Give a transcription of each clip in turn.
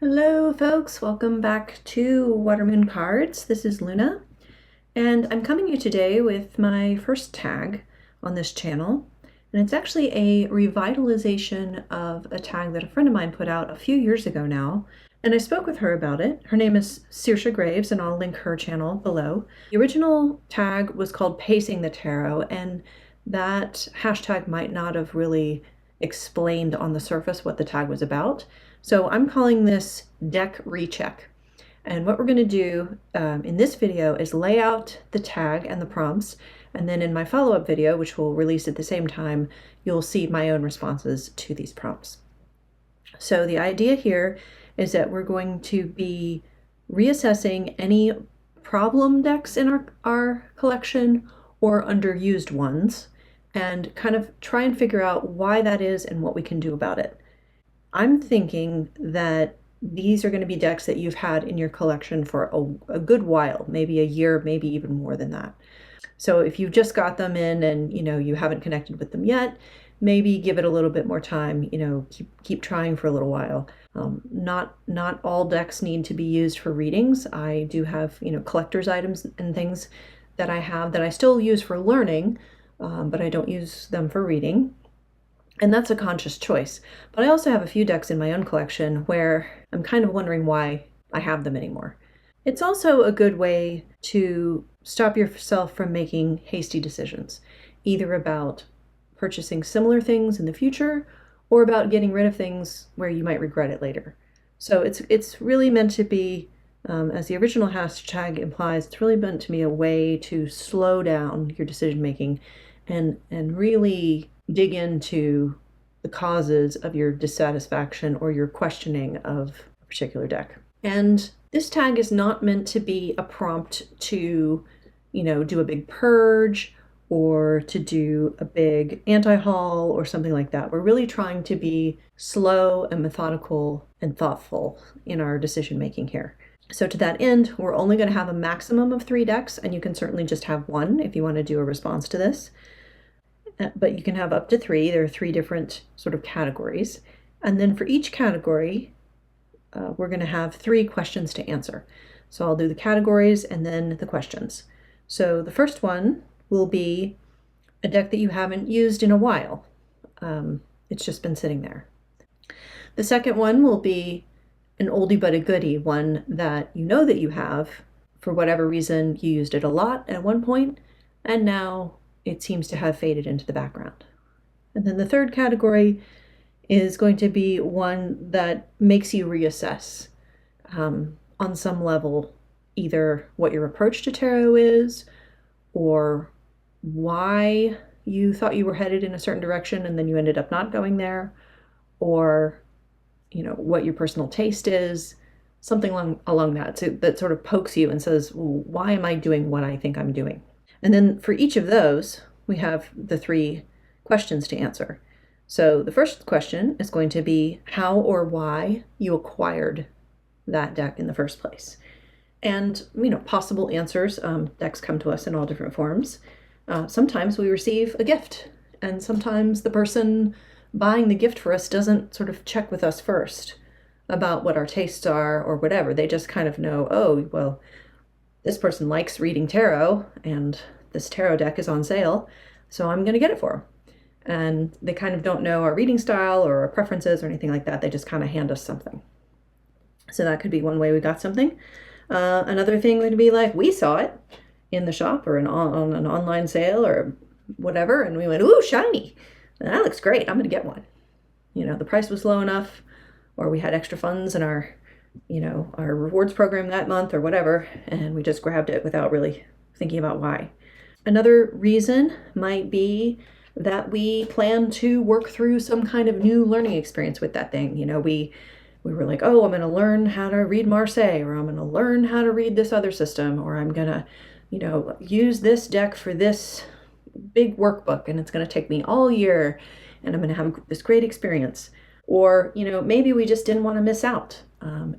Hello folks, welcome back to Watermoon Cards. This is Luna, and I'm coming to you today with my first tag on this channel, and it's actually a revitalization of a tag that a friend of mine put out a few years ago now, and I spoke with her about it. Her name is Saoirse Graves, and I'll link her channel below. The original tag was called Pacing the Tarot, and that hashtag might not have really explained on the surface what the tag was about. So I'm calling this deck recheck. And what we're going to do in this video is lay out the tag and the prompts. And then in my follow-up video, which we'll release at the same time, you'll see my own responses to these prompts. So the idea here is that we're going to be reassessing any problem decks in our collection or underused ones, and kind of try and figure out why that is and what we can do about it. I'm thinking that these are going to be decks that you've had in your collection for a good while, maybe a year, maybe even more than that. So if you just got them in and you haven't connected with them yet, maybe give it a little bit more time. Keep trying for a little while. Not all decks need to be used for readings. I do have collector's items and things that I have that I still use for learning, but I don't use them for reading. And that's a conscious choice. But I also have a few decks in my own collection where I'm kind of wondering why I have them anymore. It's also a good way to stop yourself from making hasty decisions, either about purchasing similar things in the future or about getting rid of things where you might regret it later. So it's really meant to be, as the original hashtag implies, it's really meant to be a way to slow down your decision making and really dig into the causes of your dissatisfaction or your questioning of a particular deck. And this tag is not meant to be a prompt to, do a big purge or to do a big anti-haul or something like that. We're really trying to be slow and methodical and thoughtful in our decision making here. So to that end, we're only going to have a maximum of 3 decks, and you can certainly just have one if you want to do a response to this. But you can have up to 3. There are 3 different sort of categories. And then for each category, we're going to have 3 questions to answer. So I'll do the categories and then the questions. So the first one will be a deck that you haven't used in a while. It's just been sitting there. The second one will be an oldie but a goodie, one that you know that you have. For whatever reason, you used it a lot at one point, and now it seems to have faded into the background. And then the third category is going to be one that makes you reassess on some level, either what your approach to tarot is, or why you thought you were headed in a certain direction and then you ended up not going there, or what your personal taste is, something along that. So that sort of pokes you and says, well, why am I doing what I think I'm doing? And then for each of those, we have the 3 questions to answer. So the first question is going to be how or why you acquired that deck in the first place. And, possible answers. Decks come to us in all different forms. Sometimes we receive a gift, and sometimes the person buying the gift for us doesn't sort of check with us first about what our tastes are or whatever. They just kind of know, oh, well, this person likes reading tarot and this tarot deck is on sale, so I'm going to get it for them. And they kind of don't know our reading style or our preferences or anything like that. They just kind of hand us something. So that could be one way we got something. Another thing would be like, we saw it in the shop or on an online sale or whatever, and we went, ooh, shiny. That looks great. I'm going to get one. The price was low enough, or we had extra funds in our rewards program that month or whatever, and we just grabbed it without really thinking about why. Another reason might be that we plan to work through some kind of new learning experience with that thing. We were like, oh, I'm going to learn how to read Marseille, or I'm going to learn how to read this other system, or I'm going to, use this deck for this big workbook, and it's going to take me all year, and I'm going to have this great experience. Or, maybe we just didn't want to miss out.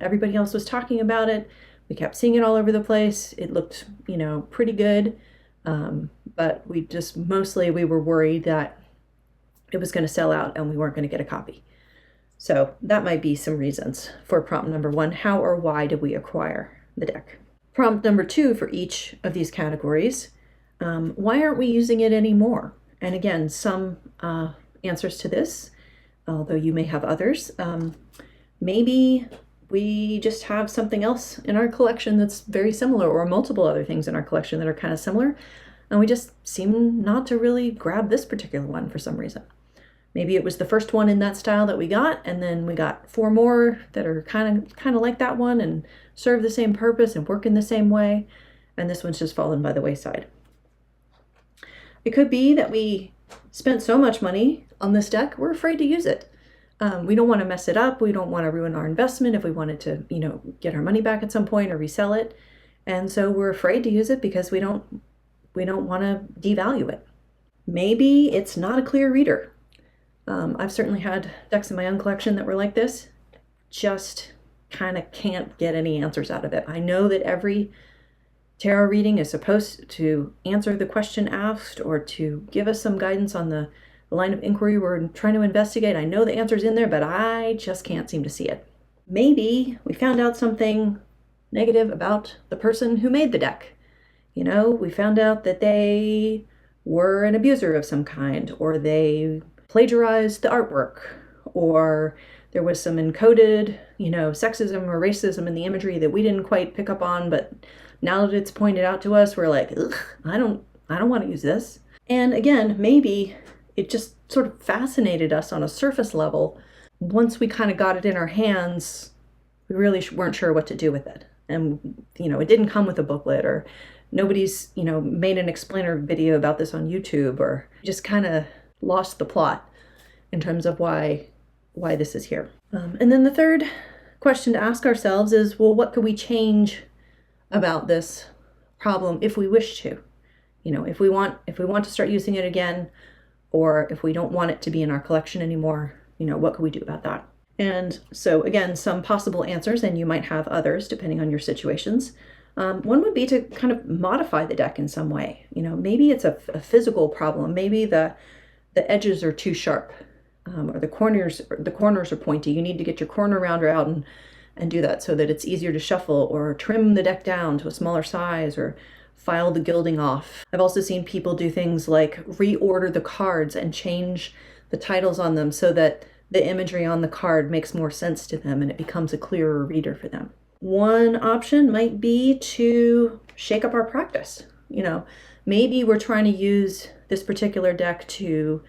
Everybody else was talking about it. We kept seeing it all over the place. It looked, pretty good. But we were worried that it was going to sell out and we weren't going to get a copy. So that might be some reasons for prompt number 1. How or why did we acquire the deck? Prompt number 2 for each of these categories. Why aren't we using it anymore? And again, some answers to this, although you may have others. Maybe we just have something else in our collection that's very similar, or multiple other things in our collection that are kind of similar, and we just seem not to really grab this particular one for some reason. Maybe it was the first one in that style that we got, and then we got 4 more that are kind of like that one and serve the same purpose and work in the same way, and this one's just fallen by the wayside. It could be that we spent so much money on this deck, we're afraid to use it. We don't want to mess it up. We don't want to ruin our investment if we wanted to, get our money back at some point or resell it. And so we're afraid to use it because we don't want to devalue it. Maybe it's not a clear reader. I've certainly had decks in my own collection that were like this. Just kind of can't get any answers out of it. I know that every tarot reading is supposed to answer the question asked or to give us some guidance on the line of inquiry we're trying to investigate. I know the answer's in there, but I just can't seem to see it. Maybe we found out something negative about the person who made the deck. We found out that they were an abuser of some kind, or they plagiarized the artwork, or there was some encoded, sexism or racism in the imagery that we didn't quite pick up on, but now that it's pointed out to us, we're like, ugh, I don't want to use this. And again, maybe it just sort of fascinated us on a surface level. Once we kind of got it in our hands, we really weren't sure what to do with it. And, it didn't come with a booklet, or nobody's, made an explainer video about this on YouTube, or just kind of lost the plot in terms of why this is here. And then the third question to ask ourselves is, well, what could we change about this problem if we wish to? If we want to start using it again, or if we don't want it to be in our collection anymore, what can we do about that? And so again, some possible answers, and you might have others depending on your situations. One would be to kind of modify the deck in some way. Maybe it's a physical problem. Maybe the edges are too sharp, or the corners are pointy. You need to get your corner rounder out and do that so that it's easier to shuffle, or trim the deck down to a smaller size, or file the gilding off. I've also seen people do things like reorder the cards and change the titles on them so that the imagery on the card makes more sense to them and it becomes a clearer reader for them. One option might be to shake up our practice. Maybe we're trying to use this particular deck to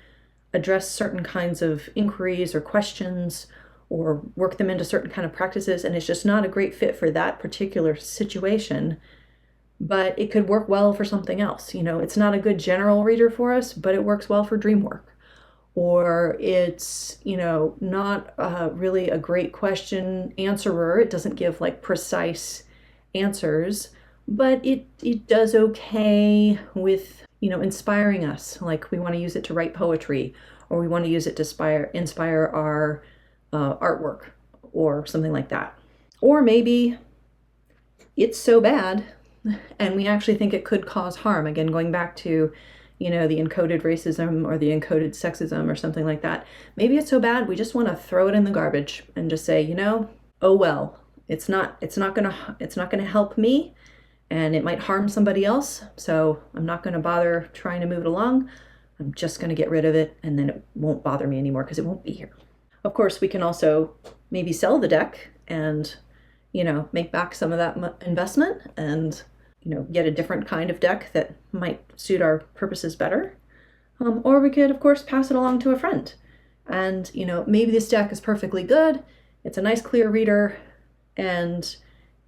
address certain kinds of inquiries or questions, or work them into certain kind of practices, and it's just not a great fit for that particular situation. But it could work well for something else. It's not a good general reader for us, but it works well for dream work. Or it's, not really a great question answerer. It doesn't give precise answers, but it does okay with, inspiring us. Like we want to use it to write poetry, or we want to use it to inspire our artwork, or something like that. Or maybe it's so bad and we actually think it could cause harm. Again, going back to, the encoded racism or the encoded sexism or something like that. Maybe it's so bad we just want to throw it in the garbage and just say, oh well, it's not gonna help me, and it might harm somebody else. So I'm not gonna bother trying to move it along. I'm just gonna get rid of it, and then it won't bother me anymore because it won't be here. Of course, we can also maybe sell the deck and, make back some of that investment and get a different kind of deck that might suit our purposes better. Or we could, of course, pass it along to a friend. And, maybe this deck is perfectly good. It's a nice, clear reader, and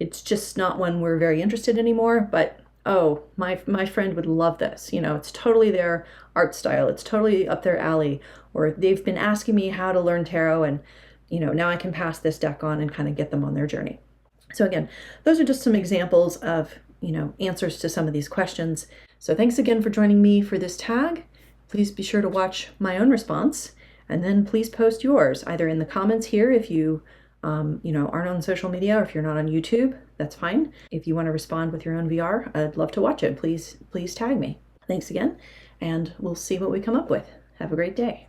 it's just not one we're very interested in anymore. But, oh, my friend would love this. It's totally their art style. It's totally up their alley. Or they've been asking me how to learn tarot, and, now I can pass this deck on and kind of get them on their journey. So again, those are just some examples of answers to some of these questions. So thanks again for joining me for this tag. Please be sure to watch my own response, and then please post yours either in the comments here if you aren't on social media, or if you're not on YouTube, that's fine. If you want to respond with your own VR, I'd love to watch it. Please tag me. Thanks again, and we'll see what we come up with. Have a great day.